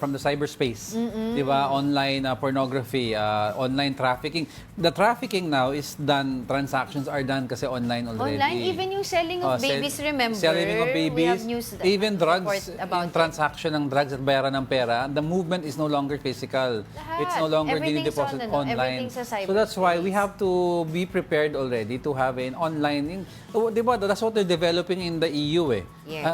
from the cyberspace, di ba? Online pornography, online trafficking. The trafficking now is done. Transactions are done kasi online already. Online, even yung selling of babies, remember? Selling of We babies, have news even drugs, report about in transaction ng drugs at bayaran ng pera, the movement is no longer physical. Lahat. It's no longer Everything's deposited on, online. everything's sa So that's why we cyberspace. have to be prepared already to have an online, di ba? That's what they're developing in the EU eh. Yes.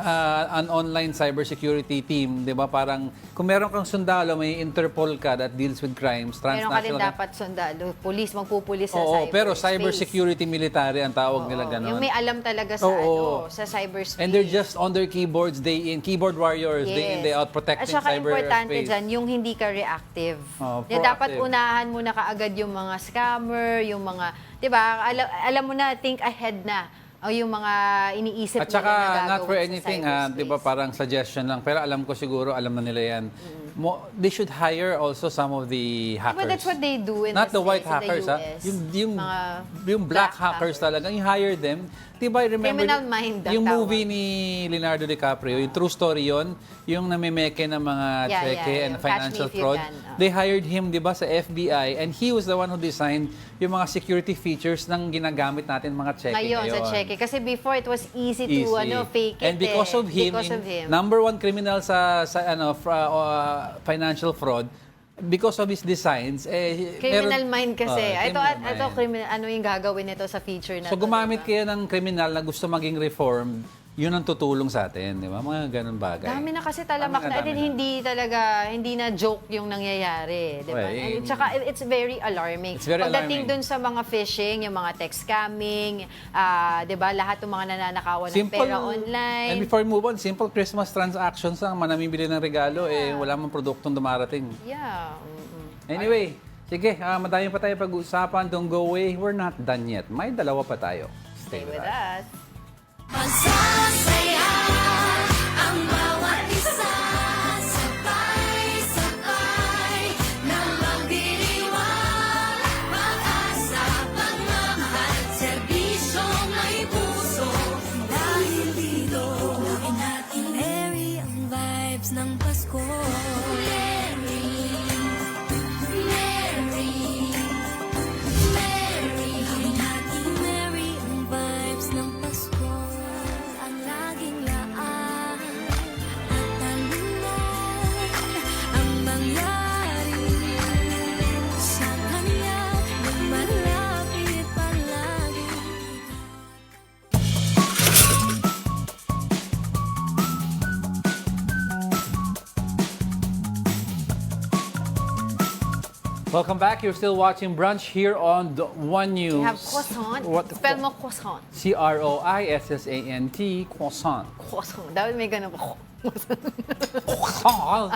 An online cybersecurity team, di ba? Parang kung meron kang sundalo, may Interpol ka that deals with crimes, Meron ka rin transnational. dapat sundalo, magpupulis sa Oo, cyberspace. pero cybersecurity military ang tawag nila ganon. Yung may alam talaga sa, sa cyberspace. And they're just on their keyboards, day in, keyboard warriors, day in, day out, protecting At saka importante cyberspace. dyan, yung hindi ka reactive. Yung Proactive. dapat unahan mo na kaagad yung mga scammer, yung mga, di ba, alam mo na, think ahead na. O yung mga iniisip At saka, nila na not for gagawin anything, sa cyberspace. di ba, parang suggestion lang. Pero alam ko siguro, alam na nila yan. they should hire also some of the hackers. But that's what they do in Not the white States, in hackers, the ha? US. Yung black hackers talaga. You hire them. Diba, remember Criminal Mind ang yung tawag. movie ni Leonardo DiCaprio, yung true story yon, yung namimeke ng mga cheque and Yung financial Catch Me If You fraud. Can. They hired him, di ba, sa FBI, and he was the one who designed yung mga security features ng ginagamit natin mga cheque Ngayon, sa cheque. Kasi before, it was easy to fake it. And because of him, number one criminal sa financial fraud, because of his designs, Criminal Mind kasi. Ito, criminal mind. ano yung gagawin nito sa feature na So gumamit kayo ng kriminal na gusto maging reformed, yun ang tutulong sa atin, di ba? Mga ganun bagay. Dami na kasi talamak na. Hindi na joke yung nangyayari. Di ba? Well, Tsaka it's very alarming. It's very Pagdating alarming. dun sa mga phishing, yung mga text scamming, di ba? Lahat ng mga nananakawan ng pera online. And before we move on, simple Christmas transactions lang, manamimili ng regalo, wala mang produktong dumarating. Yeah. Anyway, sige, madami pa tayo pag-uusapan. Don't go away. We're not done yet. May dalawa pa tayo. Stay with us. Masasaya ang bawat isa, sabay-sabay na magdiriwang, pag-asa, pagmamahal, serbisyong may puso. Dahil dito, gawin natin merry ang vibes ng Pasko. Merry, merry, merry. Gawin natin merry ang vibes ng Pasko. Ang laging laan at talunan ang mangyari sa kanya na malapit palagi. Welcome back. You're still watching Brunch here on the One News. We have croissant. Spell mo croissant. Croissant. Croissant. Croissant. Dapat may ganun pa. Croissant.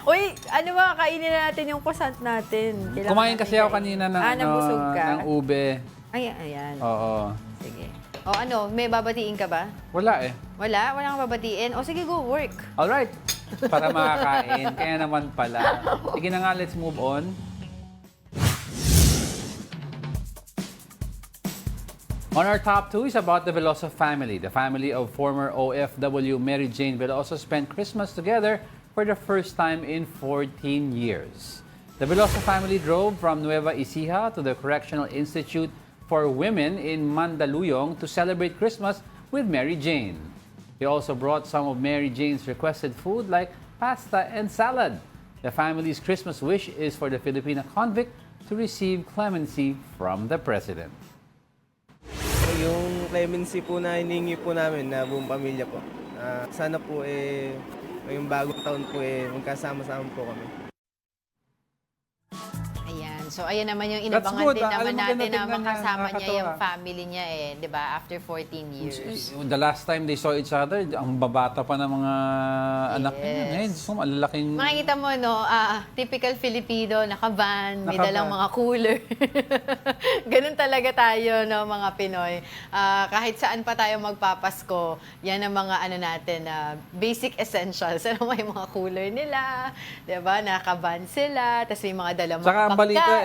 Uy, ano ba? Kainin natin yung croissant natin. Kailangan Kumain natin kasi ako kainin. kanina ng, nabusog ka? ng ube. Ay, ayan. Oo. Sige. O ano, may babatiin ka ba? Wala eh. Wala? Wala kang babatiin? O sige, go work. Alright. Para makakain. Kaya naman pala. Sige na nga, let's move on. On our top two is about the Veloso family. The family of former OFW Mary Jane Veloso spent Christmas together for the first time in 14 years. The Veloso family drove from Nueva Ecija to the Correctional Institute for Women in Mandaluyong to celebrate Christmas with Mary Jane. They also brought some of Mary Jane's requested food like pasta and salad. The family's Christmas wish is for the Filipina convict to receive clemency from the president. Yung clemency po na hiningi po namin na buong pamilya po. Sana po ngayong bagong taon po magkasama-sama po kami. Ayan. So, ayan naman yung That's inabangan good. din naman Alam mo, natin na tingnan niya, makasama niya nakakatawa. yung family niya di ba? After 14 years. The last time they saw each other, ang babata pa ng mga anak niya. Ngayon, malalaking... Makikita mo, no, typical Filipino, nakaban, may Nakaban. dalang mga cooler. Ganun talaga tayo, no, mga Pinoy. Kahit saan pa tayo magpapasko, yan ang mga ano natin, basic essentials. Ano, may mga cooler nila, di ba? Nakaban sila, tapos may mga dalang mga Saka ang balita, pagkain.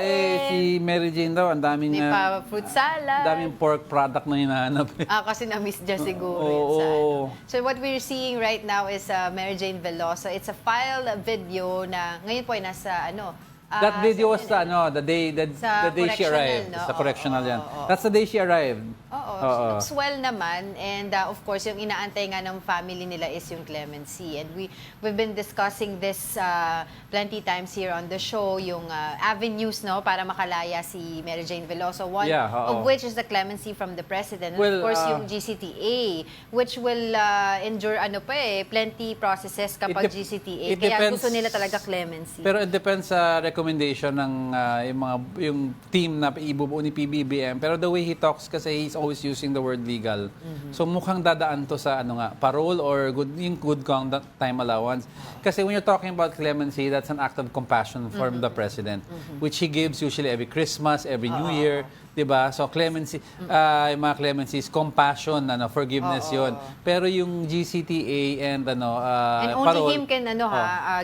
si Mary Jane daw, ang daming... May pa fruit salad. daming pork product na hinahanap. Kasi na-miss dyan siguro. Oo. yun sa ano. So what we're seeing right now is Mary Jane Veloso. It's a file video na ngayon po ay nasa ano. That video was sa the day Sa she correctional, arrived. no? Sa correctional yan. Oo. That's the day she arrived. Oo. Oo. Looks well naman. And of course, yung inaantay nga ng family nila is yung clemency. And we've been discussing this plenty times here on the show, yung avenues, no, para makalaya si Mary Jane Veloso. One of which is the clemency from the president. And of course, yung GCTA, which will endure plenty processes kapag GCTA. Kaya gusto nila talaga clemency. Pero it depends sa recommendation ng yung team na ibubuo ni PBBM. Pero the way he talks kasi he's always using the word legal. So mukhang dadaan to sa parole or good conduct time allowance. Kasi when you're talking about clemency, that's an act of compassion from the president, which he gives usually every Christmas, every New Year. 'Diba? So clemency, yung mga clemencies, compassion, forgiveness 'yon. Pero yung GCTA and And only parole, him can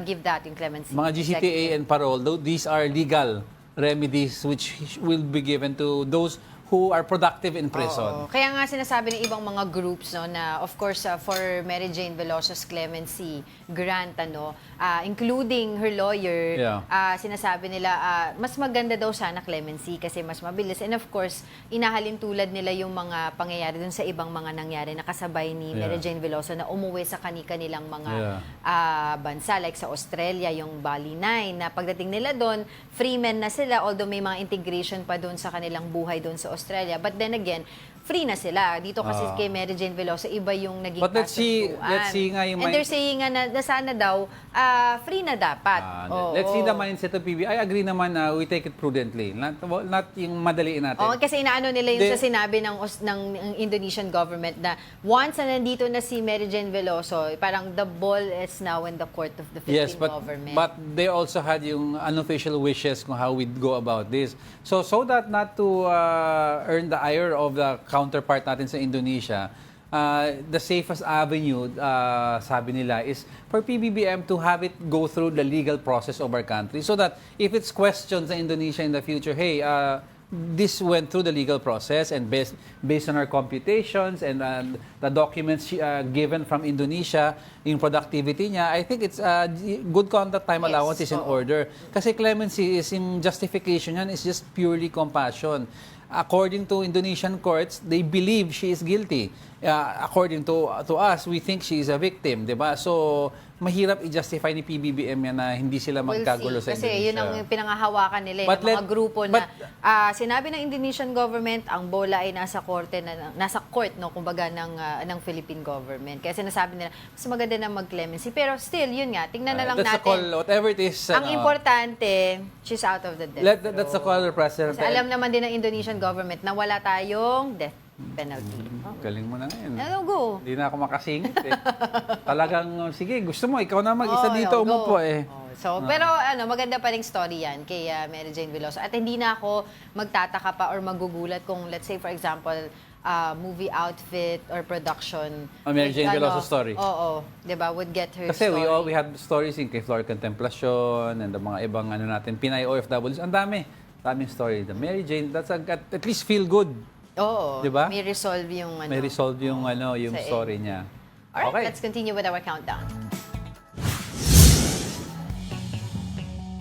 give that, yung clemency. mga GCTA Executive. and parole, these are legal remedies which will be given to those who are productive in prison. Oo. Kaya nga sinasabi ng ibang mga groups na of course for Mary Jane Veloso's clemency grant including her lawyer, sinasabi nila mas maganda daw sana clemency kasi mas mabilis, and of course inahalin tulad nila yung mga pangyayari dun sa ibang mga nangyari na kasabay ni Mary Jane Veloso na umuwi sa kanilang mga bansa like sa Australia, yung Bali 9 na pagdating nila doon free men na sila, although may mga integration pa doon sa kanilang buhay doon sa Australia. But then again, free na sila. Dito kasi kay Mary Jane Veloso, iba yung naging But let's see nga yung and they're saying nga na sana daw, free na dapat. Let's see the mindset of PBBM. I agree naman na we take it prudently. Not yung madaliin natin. Kasi inaano nila yung sa sinabi ng Indonesian government na once na nandito na si Mary Jane Veloso, parang the ball is now in the court of the Philippine government. But they also had yung unofficial wishes kung how we'd go about this. So that not to earn the ire of the counterpart natin sa Indonesia, the safest avenue, sabi nila, is for PBBM to have it go through the legal process of our country so that if it's questioned sa Indonesia in the future, hey, this went through the legal process and based on our computations and the documents given from Indonesia, yung productivity niya, I think it's good conduct time allowance is in order. Kasi clemency is in justification yan, is just purely compassion. According to Indonesian courts, they believe she is guilty. According to us, we think she is a victim, 'di ba? So mahirap i-justify ni PBBM yan na hindi sila magkagulo sa Indonesia. Kasi yun ang pinangahawakan nila, yung mga grupo na sinabi ng Indonesian government, ang bola ay nasa korte nasa court kumbaga ng Philippine government. Kaya sinasabi nila, mas maganda na mag-clemency. Pero still, yun nga, tingnan na lang that's natin. A call, whatever it is. Ang importante, she's out of the death. That's the call of President. Kasi alam naman din ng Indonesian government na wala tayong death penalty. Galing mo na ngayon. Go. Hindi na ako makasingit Talagang, sige, gusto mo, ikaw na mag-isa dito umupo Pero maganda pa ring story yan kay Mary Jane Veloso. At hindi na ako magtataka pa or magugulat kung, let's say, for example, movie outfit or production. Mary Jane Veloso story. Oo. Diba? Would get her Kasi story. we had stories in kay Flor Contemplacion and the mga ibang natin, Pinay OFWs. Ang daming story. The Mary Jane, that's at least feel good. Oo. Diba? May resolve yung May resolve yung yung story niya. Alright, let's continue with our countdown.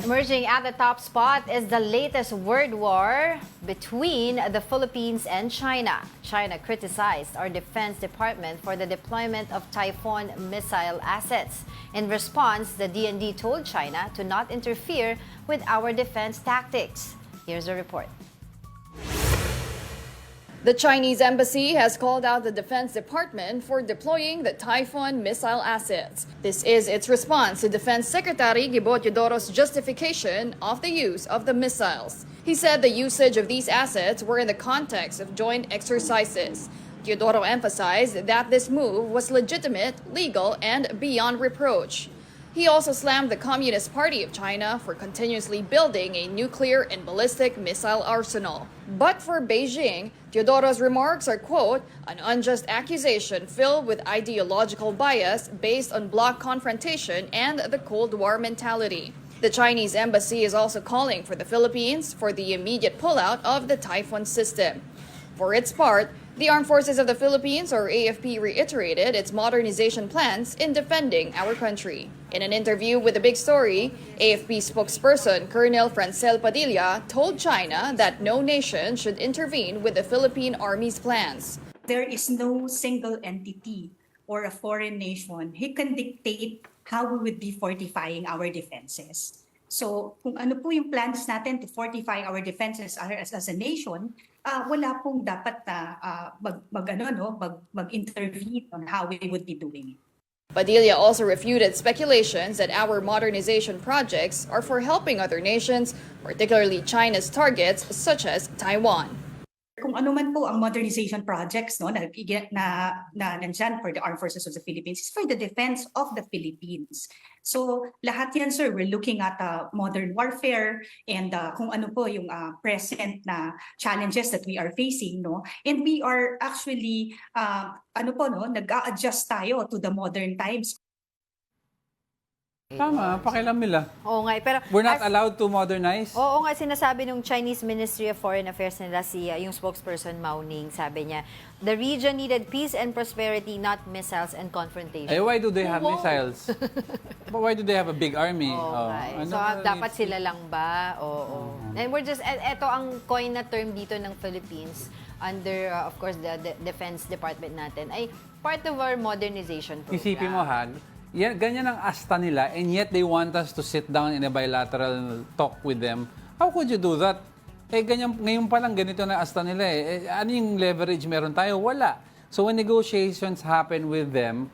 Emerging at the top spot is the latest word war between the Philippines and China. China criticized our Defense Department for the deployment of Typhoon missile assets. In response, the DND told China to not interfere with our defense tactics. Here's a report. The Chinese embassy has called out the Defense Department for deploying the Typhoon missile assets. This is its response to Defense Secretary Gibo Teodoro's justification of the use of the missiles. He said the usage of these assets were in the context of joint exercises. Teodoro emphasized that this move was legitimate, legal, and beyond reproach. He also slammed the Communist Party of China for continuously building a nuclear and ballistic missile arsenal. But for Beijing, Teodoro's remarks are, quote, an unjust accusation filled with ideological bias based on bloc confrontation and the Cold War mentality. The Chinese embassy is also calling for the Philippines for the immediate pullout of the Typhoon system. For its part, the Armed Forces of the Philippines, or AFP, reiterated its modernization plans in defending our country. In an interview with The Big Story, AFP spokesperson Colonel Francel Padilla told China that no nation should intervene with the Philippine Army's plans. There is no single entity or a foreign nation who can dictate how we would be fortifying our defenses. So kung ano po yung plans natin to fortify our defenses as a nation, wala pong dapat na mag-intervene on how we would be doing it. Padilla also refuted speculations that our modernization projects are for helping other nations, particularly China's targets such as Taiwan. kung ano man po ang modernization projects no na nandyan for the Armed Forces of the Philippines is for the defense of the Philippines. So lahat yan, sir, we're looking at modern warfare and kung ano po yung present na challenges that we are facing, no? And we are actually nag-a-adjust tayo to the modern times. Tama, pakialam nila. Oo nga, pero We're not allowed to modernize. Oo nga, sinasabi ng Chinese Ministry of Foreign Affairs nila, yung spokesperson Mao Ning, sabi niya, the region needed peace and prosperity, not missiles and confrontation. Eh, why do they have Wow. missiles? But why do they have a big army? Okay. Ano So, ba dapat needs- sila lang ba? Oo. And we're just, eto ang coin na term dito ng Philippines under, of course, the Defense Department natin, ay part of our modernization program. Isipin mo, Hag, yan, ganyan ang asta nila, and yet they want us to sit down in a bilateral talk with them. How could you do that? Eh, ganyan, ngayon pa lang ganito na asta nila eh. Ano yung leverage meron tayo? Wala. So when negotiations happen with them,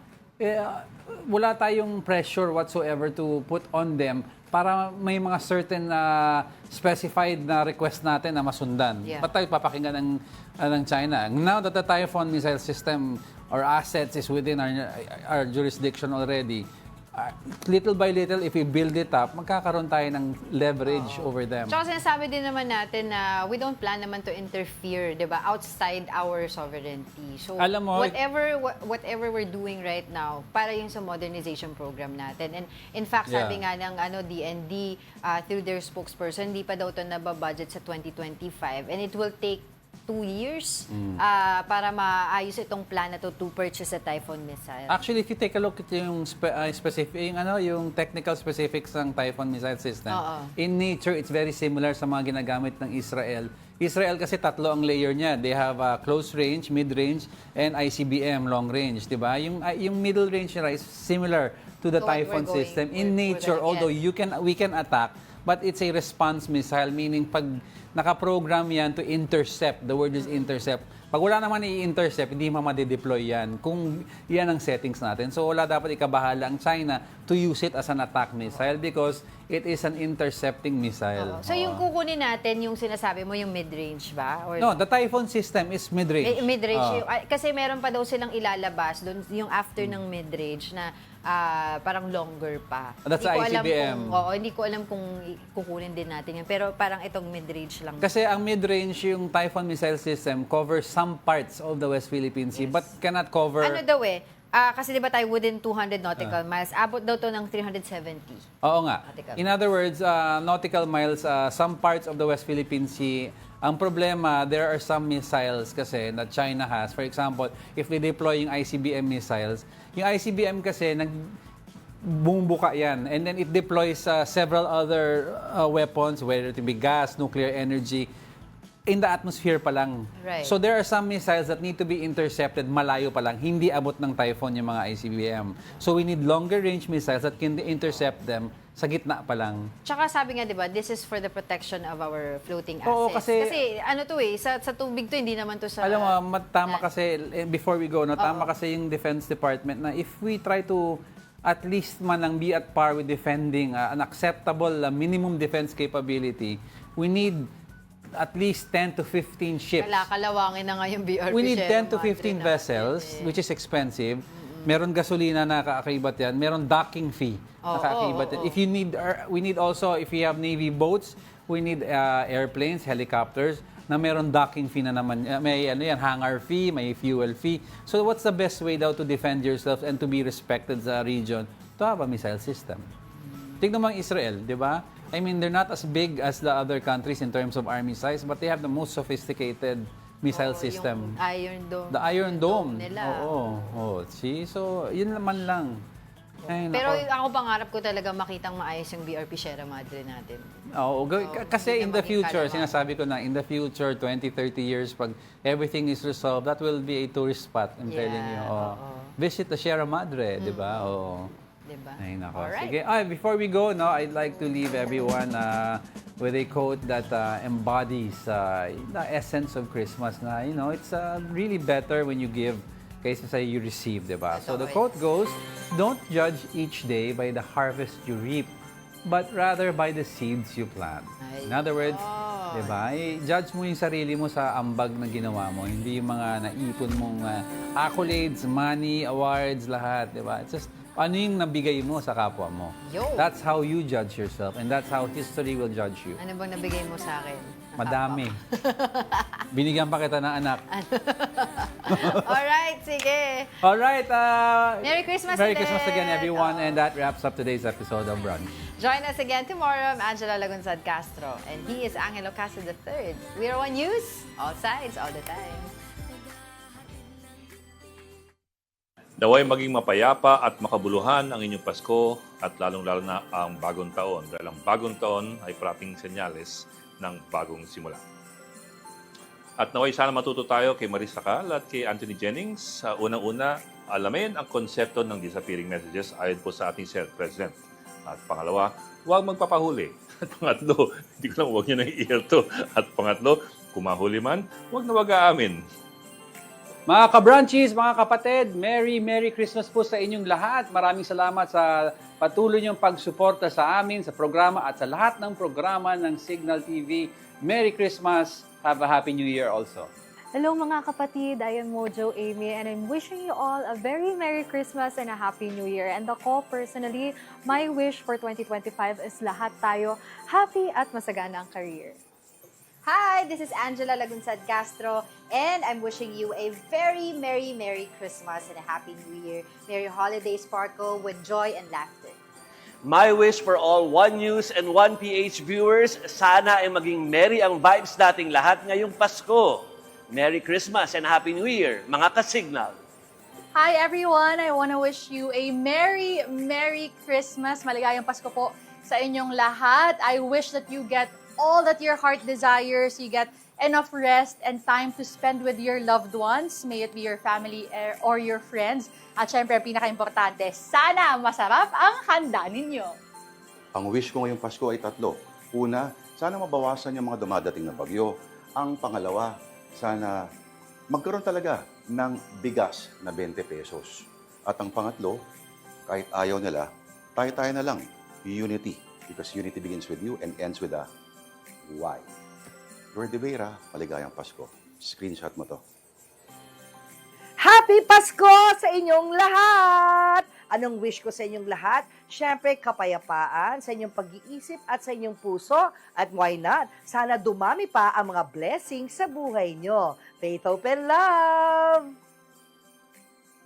wala tayong pressure whatsoever to put on them para may mga certain specified na request natin na masundan. Yeah. Ba't tayo papakinggan ng China? Now that the Typhoon missile system or assets is within our jurisdiction already, little by little, if we build it up, magkakaroon tayo ng leverage over them. Tsaka sinasabi din naman natin na we don't plan naman to interfere, di ba, outside our sovereignty. So, Alam mo, whatever we're doing right now, para yung sa modernization program natin. And in fact, sabi nga ng DND, through their spokesperson, hindi pa daw ito nababudget sa 2025. And it will take 2 years para maayos itong plan na to purchase a Typhoon missile. Actually, if you take a look at yung yung technical specifics ng Typhoon missile system, in nature, it's very similar sa mga ginagamit ng Israel. Israel kasi tatlo ang layer niya. They have close range, mid-range, and ICBM, long range, di ba? Yung middle range nila is similar to the Typhoon system. In nature, although we can attack, but it's a response missile, meaning pag nakaprogram yan to intercept, the word is intercept. Pag wala naman i-intercept, hindi ma-deploy yan kung yan ang settings natin. So wala dapat ikabahala ang China to use it as an attack missile because it is an intercepting missile. So yung kukunin natin, yung sinasabi mo, yung mid-range ba? Or No, the Typhoon system is mid-range. Mid-range. Kasi meron pa daw silang ilalabas doon, yung after ng mid-range na parang longer pa. That's Hindi ko ICBM. hindi ko alam kung kukunin din natin yan. Pero parang itong mid-range lang. Kasi ang mid-range, yung Typhoon missile system covers some parts of the West Philippine Sea but cannot cover... Ano daw kasi di ba tayo within 200 nautical miles, abot daw to ng 370. Oo nga. Nautical. In other words, nautical miles, some parts of the West Philippine Sea, ang problema, there are some missiles kasi na China has. For example, if we deploy yung ICBM missiles, yung ICBM kasi bumubuka yan. And then it deploys several other weapons, whether it be gas, nuclear energy, in the atmosphere pa lang. Right. So there are some missiles that need to be intercepted malayo pa lang. Hindi abot ng Typhoon yung mga ICBM. So we need longer range missiles that can intercept them sa gitna pa lang. Tsaka sabi nga, di ba, this is for the protection of our floating assets. Oo, kasi ano to sa tubig to, hindi naman to sa... Alam mo, tama kasi, before we go, tama kasi yung Defense Department na if we try to at least man lang be at par with defending an acceptable minimum defense capability, we need at least 10 to 15 ships. Kalawangin na nga yung BRP. We need 10 to 15 vessels, which is expensive. Meron gasolina na kakaibat yan. Meron docking fee na kakaibat yan. If you need, we need also, if you have Navy boats, we need airplanes, helicopters, na meron docking fee na naman. May hangar fee, may fuel fee. So what's the best way daw to defend yourself and to be respected sa region? To have a missile system. Tignan mo ang Israel, di ba? I mean, they're not as big as the other countries in terms of army size, but they have the most sophisticated missile system. Yung Iron Dome. The Iron Dome. Nila. Oo. See? So, yun naman lang. Ay, Pero nako. ako pangarap ko talaga makitang maayos yung BRP Sierra Madre natin. Oo, kasi in the future, kalawang. sinasabi ko na, in the future, 20, 30 years, pag everything is resolved, that will be a tourist spot, I'm telling you. Visit the Sierra Madre, di ba? Oo. Diba? Ay, nako. Alright. Sige. Before we go, I'd like to leave everyone with a quote that embodies the essence of Christmas na, it's really better when you give kaysa sa you receive, diba? So the quote goes, "Don't judge each day by the harvest you reap, but rather by the seeds you plant." In other words, Diba? I-judge mo yung sarili mo sa ambag na ginawa mo. Hindi yung mga naipon mong accolades, money, awards, lahat. Diba? It's just, ano yung nabigay mo sa kapwa mo. Yo. That's how you judge yourself and that's how history will judge you. Ano bang nabigay mo sa akin? Madami. Binigyan pa kita ng anak. Alright, sige. Alright. Merry Christmas Merry ulit. Christmas again, everyone. And that wraps up today's episode of Brunch. Join us again tomorrow. I'm Angela Lagunzad-Castro. And he is Angelo Castro III. We are One News. All sides, all the time. Naway maging mapayapa at makabuluhan ang inyong Pasko at lalong-lalo na ang bagong taon. Dahil ang bagong taon ay parating senyales ng bagong simula. At naway sana matuto tayo kay Marisa Cal at kay Anthony Jennings. Unang-una, alamin ang konsepto ng disappearing messages ayon po sa ating Senate President. At pangalawa, huwag magpapahuli. At pangatlo, hindi ko lang huwag nyo nang i-air to. At pangatlo, kung mahuli man, huwag na wag aamin. Mga ka-brunchies, mga kapatid, Merry Christmas po sa inyong lahat. Maraming salamat sa patuloy niyong pagsuporta sa amin, sa programa at sa lahat ng programa ng Signal TV. Merry Christmas. Have a Happy New Year also. Hello mga kapatid, I am Mojo Amy and I'm wishing you all a very Merry Christmas and a Happy New Year. And ako personally, my wish for 2025 is lahat tayo happy at masagana ang career. Hi, this is Angela Lagunzad-Castro, and I'm wishing you a very Merry Christmas and a Happy New Year. Merry holidays, sparkle with joy and laughter. My wish for all One News and One PH viewers, sana ay maging merry ang vibes nating lahat ngayong Pasko. Merry Christmas and Happy New Year, mga ka-Signal. Hi everyone! I want to wish you a Merry Christmas. Maligayang Pasko po sa inyong lahat. I wish that you get all that your heart desires. You get enough rest and time to spend with your loved ones. May it be your family or your friends. At syempre, pinaka-importante, sana masarap ang handa ninyo. Ang wish ko ngayong Pasko ay tatlo. Una, sana mabawasan yung mga dumadating na bagyo. Ang pangalawa, sana magkaroon talaga ng bigas na 20 pesos. At ang pangatlo, kahit ayaw nila, tayo-tayo na lang. Unity. Because unity begins with you and ends with a why. Lord De Vera, maligayang Pasko. Screenshot mo to. Happy Pasko sa inyong lahat! Anong wish ko sa inyong lahat? Siyempre, kapayapaan sa inyong pag-iisip at sa inyong puso. At why not? Sana dumami pa ang mga blessings sa buhay nyo. Faith, hope, and love!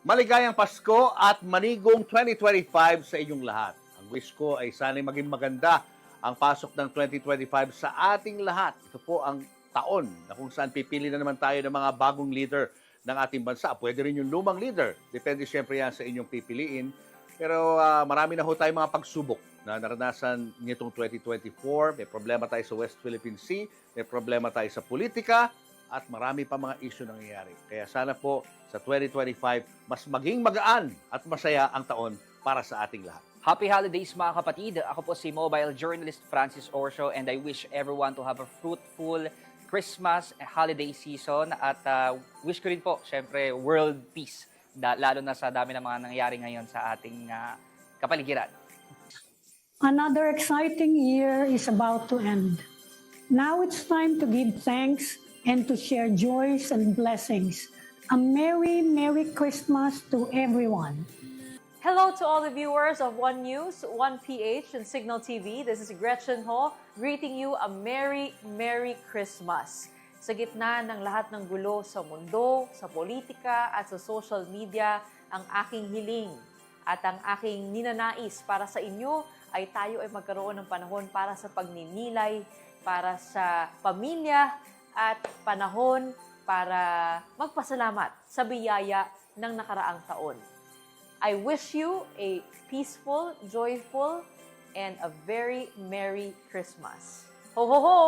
Maligayang Pasko at manigong 2025 sa inyong lahat. Ang wish ko ay sana'y maging maganda ang pasok ng 2025 sa ating lahat. Ito po ang taon na kung saan pipili na naman tayo ng mga bagong leader ng ating bansa. Pwede rin yung lumang leader. Depende siyempre yan sa inyong pipiliin. Pero marami na ho tayong mga pagsubok na naranasan nitong 2024. May problema tayo sa West Philippine Sea, may problema tayo sa politika, at marami pa mga issue nangyayari. Kaya sana po sa 2025, mas maging magaan at masaya ang taon para sa ating lahat. Happy holidays mga kapatid! Ako po si mobile journalist Francis Orso and I wish everyone to have a fruitful Christmas holiday season at wish ko rin po, syempre, world peace, lalo na sa dami ng mga nangyayari ngayon sa ating kapaligiran. Another exciting year is about to end. Now it's time to give thanks and to share joys and blessings. A Merry Christmas to everyone. Hello to all the viewers of One News, One PH, and Signal TV. This is Gretchen Ho, greeting you a Merry Christmas. Sa gitna ng lahat ng gulo sa mundo, sa politika at sa social media, ang aking hiling at ang aking ninanais para sa inyo ay tayo ay magkaroon ng panahon para sa pagninilay, para sa pamilya at panahon para magpasalamat sa biyaya ng nakaraang taon. I wish you a peaceful, joyful, and a very Merry Christmas. Ho, ho, ho!